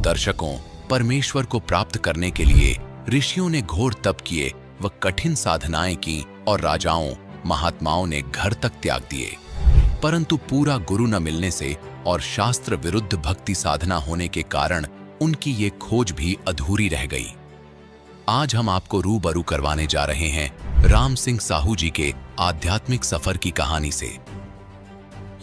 दर्शकों, परमेश्वर को प्राप्त करने के लिए ऋषियों ने घोर तप किए व कठिन साधनाएं की और राजाओं, महात्माओं ने घर तक त्याग दिए, परंतु पूरा गुरु न मिलने से और शास्त्र विरुद्ध भक्ति साधना होने के कारण उनकी ये खोज भी अधूरी रह गई। आज हम आपको रूबरू करवाने जा रहे हैं राम सिंह साहू जी के आध्यात्मिक सफर की कहानी से।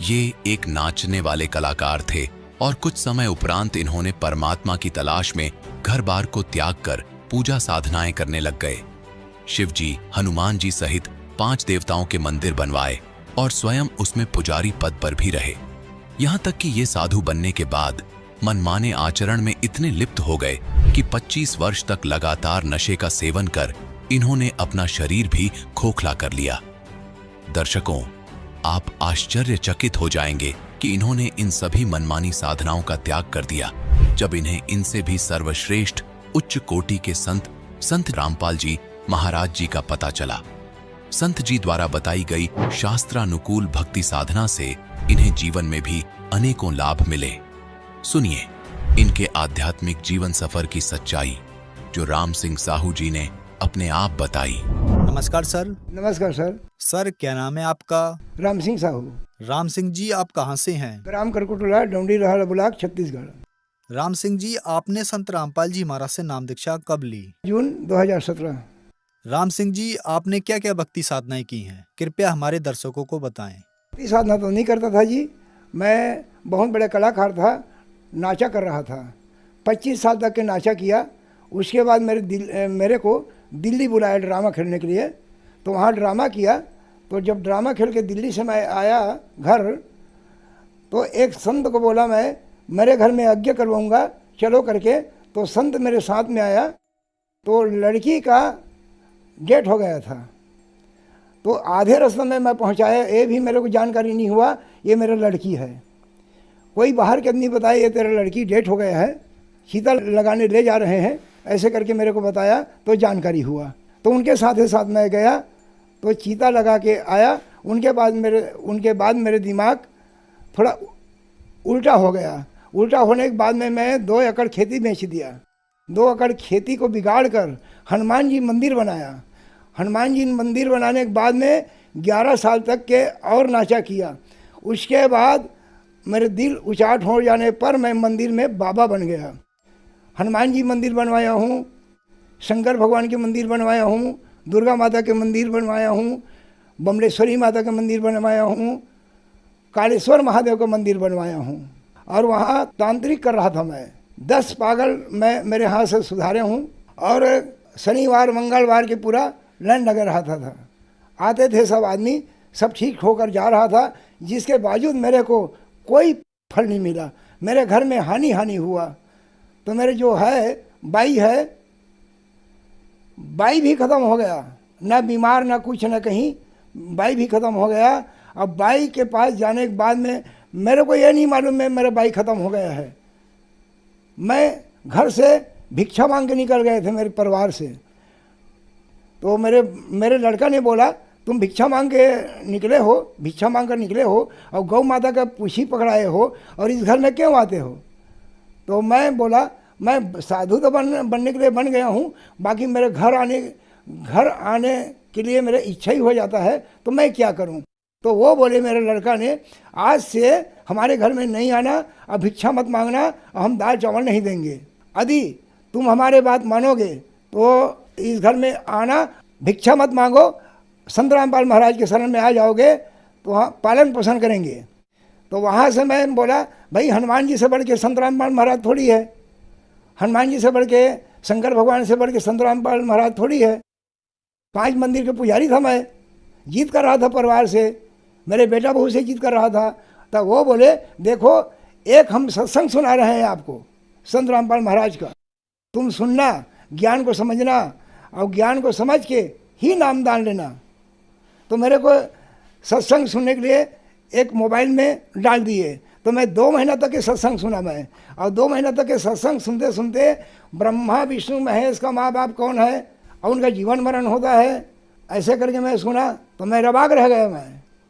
ये एक नाचने वाले कलाकार थे और कुछ समय उपरांत इन्होंने परमात्मा की तलाश में घर-बार को त्याग कर पूजा साधनाएं करने लग गए। शिव जी, हनुमान जी सहित 5 देवताओं के मंदिर बनवाए और स्वयं उसमें पुजारी पद पर भी रहे। यहाँ तक कि ये साधु बनने के बाद मनमाने आचरण में इतने लिप्त हो गए कि 25 वर्ष तक लगातार नशे का सेवन कर इन्होंने अपना शरीर भी खोखला कर लिया। दर्शकों, आप आश्चर्यचकित हो जाएंगे कि इन्होंने इन सभी मनमानी साधनाओं का त्याग कर दिया जब इन्हें इनसे भी सर्वश्रेष्ठ उच्च कोटि के संत रामपाल जी महाराज जी का पता चला। संत जी द्वारा बताई गई शास्त्रानुकूल भक्ति साधना से इन्हें जीवन में भी अनेकों लाभ मिले। सुनिए इनके आध्यात्मिक जीवन सफर की सच्चाई, जो राम सिंह साहू जी ने अपने आप बताई। नमस्कार सर। नमस्कार सर। सर, क्या नाम है आपका? राम सिंह साहू। राम सिंह जी, आप कहाँ से हैं? ग्राम करकुटला, डोंडी रहल ब्लॉक, छत्तीसगढ़। राम सिंह जी, आपने संत रामपाल जी महाराज से नाम दीक्षा कब ली? जून 2017। राम सिंह जी, आपने क्या क्या भक्ति साधनाएं की हैं? कृपया हमारे दर्शकों को बताएं। भक्ति साधना तो नहीं करता था जी, मैं बहुत बड़ा कलाकार था, नाचा कर रहा था। 25 साल तक के नाचा किया। उसके बाद मेरे को दिल्ली बुलाया ड्रामा खेलने के लिए, तो वहाँ ड्रामा किया। तो जब ड्रामा खेल के दिल्ली से मैं आया घर, तो एक संत को बोला मैं मेरे घर में यज्ञ करवाऊँगा, चलो करके। तो संत मेरे साथ में आया, तो लड़की का डेट हो गया था। तो आधे रास्ते में मैं पहुँचाया, ये भी मेरे को जानकारी नहीं हुआ ये मेरा लड़की है। कोई बाहर के आदमी बताया ये तेरा लड़की डेट हो गया है, चीता लगाने ले जा रहे हैं, ऐसे करके मेरे को बताया, तो जानकारी हुआ। तो उनके साथ मैं गया, तो चीता लगा के आया। उनके बाद मेरे दिमाग थोड़ा उल्टा हो गया। उल्टा होने के बाद में मैं 2 एकड़ खेती बेच दिया। 2 एकड़ खेती को बिगाड़ कर हनुमान जी मंदिर बनाया। हनुमान जी मंदिर बनाने के बाद में 11 साल तक के और नाचा किया। उसके बाद मेरे दिल उचाट हो जाने पर मैं मंदिर में बाबा बन गया। हनुमान जी मंदिर बनवाया हूँ, शंकर भगवान के मंदिर बनवाया हूँ, दुर्गा माता के मंदिर बनवाया हूँ, बमलेश्वरी माता का मंदिर बनवाया हूँ, कालेश्वर महादेव का मंदिर बनवाया हूँ। और वहाँ तांत्रिक कर रहा था मैं। 10 पागल मैं मेरे हाथ से सुधारे हूँ। और शनिवार मंगलवार के पूरा लाइन लगा रहा था। आते थे सब आदमी, सब ठीक होकर जा रहा था, जिसके बावजूद मेरे को कोई फल नहीं मिला। मेरे घर में हानि हुआ। तो मेरे जो है बाई भी ख़त्म हो गया, ना बीमार ना कुछ ना कहीं, बाई भी ख़त्म हो गया। अब बाई के पास जाने के बाद में मेरे को ये नहीं मालूम है मेरा बाई ख़त्म हो गया है। मैं घर से भिक्षा मांग के निकल गए थे मेरे परिवार से। तो मेरे लड़का ने बोला तुम भिक्षा मांग कर निकले हो और गौ माता का पूछी पकड़ाए हो और इस घर में क्यों आते हो? तो मैं बोला मैं साधु तो बनने के लिए बन गया हूँ, बाकी मेरे घर आने के लिए मेरा इच्छा ही हो जाता है, तो मैं क्या करूँ? तो वो बोले मेरे लड़का ने, आज से हमारे घर में नहीं आना, अब भिक्षा मत मांगना, हम दाल चावल नहीं देंगे। यदि तुम हमारे बात मानोगे तो इस घर में आना, भिक्षा मत मांगो, संत रामपाल महाराज के शरण में आ जाओगे तो वहाँ पालन पोषण करेंगे। तो वहाँ से मैं बोला भाई हनुमान जी से बढ़ के संत रामपाल महाराज थोड़ी है, हनुमान जी से बढ़ के शंकर भगवान से बढ़ के संत रामपाल महाराज थोड़ी है। 5 मंदिर के पुजारी था मैं, जीत कर रहा था परिवार से, मेरे बेटा बहू से जीत कर रहा था। तब वो बोले देखो एक हम सत्संग सुना रहे हैं आपको संत रामपाल महाराज का, तुम सुनना, ज्ञान को समझना और ज्ञान को समझ के ही नाम दान लेना। तो मेरे को सत्संग सुनने के लिए एक मोबाइल में डाल दिए। तो मैं 2 महीना तक के सत्संग सुना मैं, और 2 महीना तक के सत्संग सुनते सुनते ब्रह्मा विष्णु महेश का माँ बाप कौन है और उनका जीवन मरण होता है, ऐसे करके मैं सुना। तो मैं रबाक रह गया।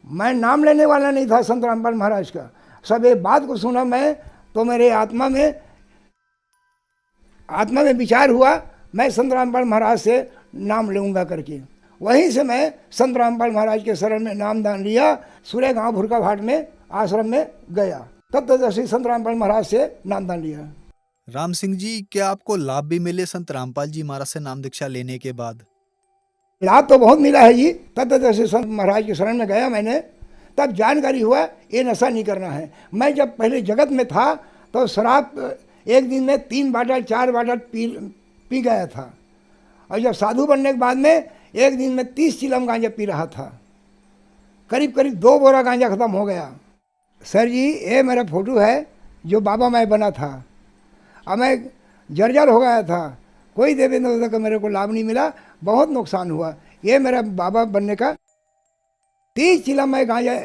मैं नाम लेने वाला नहीं था संत रामपाल महाराज का, सब एक बात को सुना मैं, तो मेरे आत्मा में आत्मा में विचार हुआ मैं संत रामपाल महाराज से नाम लूँगा करके। वहीं से मैं संत रामपाल महाराज के शरण में नाम दान लिया। सूर्य गांव भुरका घाट में आश्रम में गया, तब तदर्शी संत रामपाल महाराज से नाम दान लिया। राम सिंह जी, क्या आपको लाभ भी मिले संत रामपाल जी महाराज से नाम दीक्षा लेने के बाद? लाभ तो बहुत मिला है जी। तदर्शी संत महाराज के शरण में गया मैंने, तब जानकारी हुआ ये नशा नहीं करना है। मैं जब पहले जगत में था तो शराब एक दिन में 3 बाटल 4 बाटल पी गया था, और जब साधु बनने के बाद में एक दिन में 30 चिलम गांजा पी रहा था। करीब करीब 2 बोरा गांजा खत्म हो गया। सर जी, ये मेरा फोटो है जो बाबा मैं बना था। अब मैं जर्जर हो गया था, कोई देवेंद्र का मेरे को लाभ नहीं मिला, बहुत नुकसान हुआ। ये मेरा बाबा बनने का 30 चिलम मैं गांजा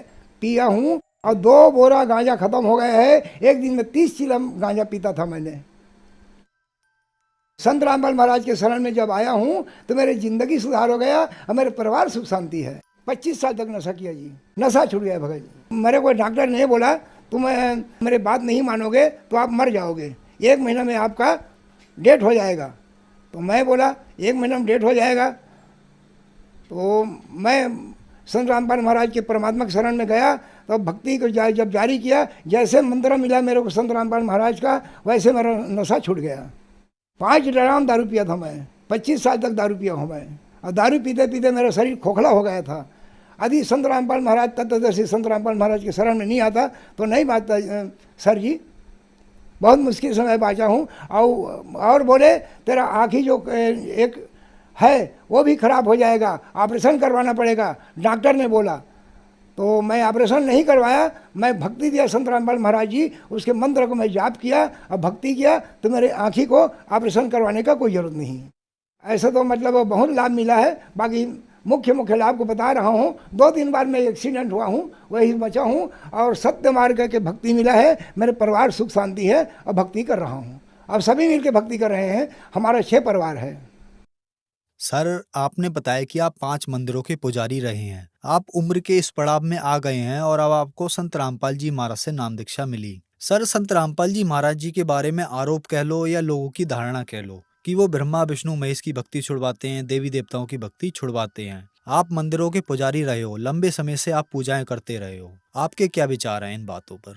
पिया हूँ और 2 बोरा गांजा खत्म हो गया है। एक दिन में 30 चिलम गांजा पीता था मैंने। संत रामपाल महाराज के शरण में जब आया हूँ तो मेरी जिंदगी सुधार हो गया और मेरे परिवार सुख शांति है। 25 साल तक नशा किया जी, नशा छूट गया भगत जी। मेरे को डॉक्टर ने बोला तुम मेरे बात नहीं मानोगे तो आप मर जाओगे, 1 महीना में आपका डेट हो जाएगा। तो मैं बोला 1 महीना में डेट हो जाएगा। तो मैं संत रामपाल महाराज के परमात्मा के शरण में गया, तो भक्ति को जब जारी किया, जैसे मंत्र मिला मेरे को संत रामपाल महाराज का, वैसे मेरा नशा छूट गया। 5 ड्राम दारू पिया था मैं, 25 साल तक दारू पिया हूँ मैं, और दारू पीते पीते मेरा शरीर खोखला हो गया था। यदि संत रामपाल महाराज तत्वदर्शी संत रामपाल महाराज के शरण में नहीं आता तो नहीं बात सर जी, बहुत मुश्किल से मैं बाँचा हूँ। और बोले तेरा आँखी जो एक है वो भी खराब हो जाएगा, ऑपरेशन करवाना पड़ेगा, डॉक्टर ने बोला। तो मैं ऑपरेशन नहीं करवाया, मैं भक्ति दिया संत रामपाल महाराज जी, उसके मंत्र को मैं जाप किया और भक्ति किया, तो मेरे आँखी को ऑपरेशन करवाने का कोई ज़रूरत नहीं। ऐसा तो मतलब बहुत लाभ मिला है। बाकी मुख्य लाभ को बता रहा हूँ। 2-3 बार मैं एक्सीडेंट हुआ हूँ, वही बचा हूँ, और सत्य मार्ग के भक्ति मिला है। मेरे परिवार सुख शांति है और भक्ति कर रहा हूँ। अब सभी मिलकर भक्ति कर रहे हैं, हमारा 6 परिवार है। सर, आपने बताया कि आप 5 मंदिरों के पुजारी रहे हैं। आप उम्र के इस पड़ाव में आ गए हैं और अब आपको संत रामपाल जी महाराज से नाम दीक्षा मिली। सर, संत रामपाल जी महाराज जी के बारे में आरोप कह लो या लोगों की धारणा कह लो कि वो ब्रह्मा विष्णु महेश की भक्ति छुड़वाते हैं, देवी देवताओं की भक्ति छुड़वाते हैं। आप मंदिरों के पुजारी रहे हो, लंबे समय से आप पूजाएं करते रहे हो, आपके क्या विचार हैं इन बातों पर?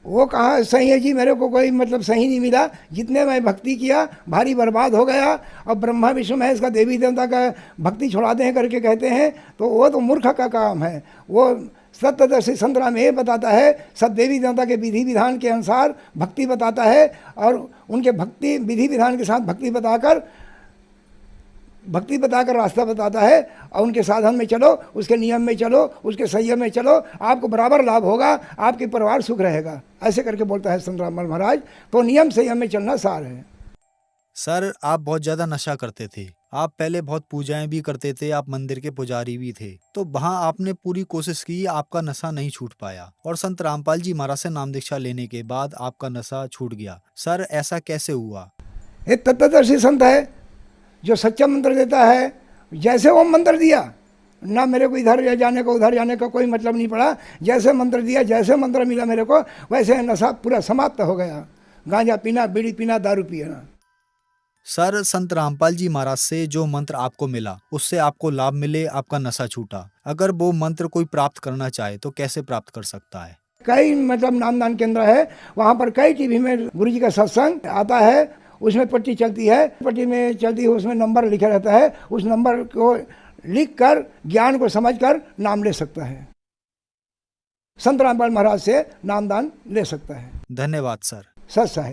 वो कहाँ सही है जी, मेरे को कोई मतलब सही नहीं मिला। जितने मैं भक्ति किया भारी बर्बाद हो गया। और ब्रह्मा विष्णु महेश का देवी देवता का भक्ति छुड़ाते हैं करके कहते हैं, तो वो तो मूर्ख का काम है। वो सत्यदर्शी संत राम ये बताता है, सब देवी देवता के विधि विधान के अनुसार भक्ति बताता है, और उनके भक्ति विधि विधान के साथ भक्ति बताकर रास्ता बताता है। और उनके साधन में चलो, उसके नियम में चलो, उसके संयम में चलो, आपको बराबर लाभ होगा, आपके परिवार सुख रहेगा, ऐसे करके बोलता है संत रामपाल महाराज। तो नियम संयम में चलना सार है। सर, आप बहुत ज़्यादा नशा करते थे, आप पहले बहुत पूजाएं भी करते थे, आप मंदिर के पुजारी भी थे, तो वहाँ आपने पूरी कोशिश की, आपका नशा नहीं छूट पाया, और संत रामपाल जी महाराज से नाम दीक्षा लेने के बाद आपका नशा छूट गया। सर, ऐसा कैसे हुआ? एक तत्वदर्शी संत है जो सच्चा मंत्र देता है। जैसे वो मंत्र दिया ना, मेरे को इधर जाने का उधर जाने का कोई मतलब नहीं पड़ा। जैसे मंत्र दिया, जैसे मंत्र मिला मेरे को, वैसे नशा पूरा समाप्त हो गया। गांजा पीना, बीड़ी पीना, दारू पीना। सर, संत रामपाल जी महाराज से जो मंत्र आपको मिला उससे आपको लाभ मिले, आपका नशा छूटा। अगर वो मंत्र कोई प्राप्त करना चाहे तो कैसे प्राप्त कर सकता है? कई मतलब नामदान केंद्र है, वहाँ पर कई टीवी में गुरु जी का सत्संग आता है, उसमें पट्टी चलती है, पट्टी में चलती है, उसमें नंबर लिखा रहता है। उस नंबर को लिख कर ज्ञान को समझ कर नाम ले सकता है। संत रामपाल महाराज से नामदान ले सकता है। धन्यवाद सर। सच साहेब।